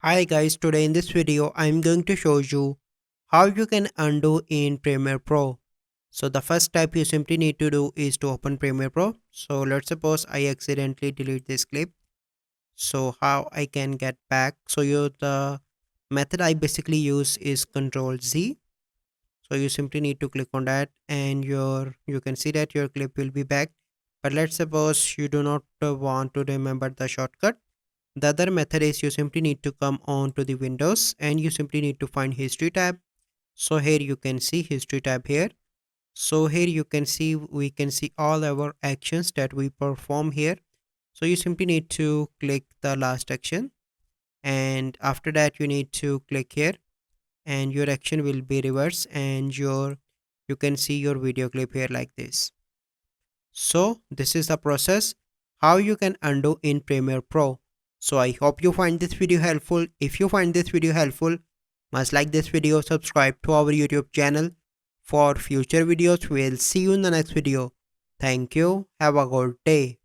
Hi guys, today in this video I'm going to show you how you can undo in Premiere Pro. So the first step you simply need to do is to open Premiere Pro. So let's suppose I accidentally delete this clip. So how I can get back? So the method I basically use is Control Z. So you simply need to click on that and you can see that your clip will be back. But let's suppose you do not want to remember the shortcut. The other method is you simply need to come on to the Windows and you simply need to find History tab. So here you can see History tab here. So here you can see we can see all our actions that we perform here. So you simply need to click the last action and after that you need to click here and your action will be reversed and you can see your video clip here like this. So this is the process how you can undo in Premiere Pro. So I hope you find this video helpful. If you find this video helpful, must like this video, subscribe to our YouTube channel for future videos. We'll see you in the next video. Thank you. Have a good day.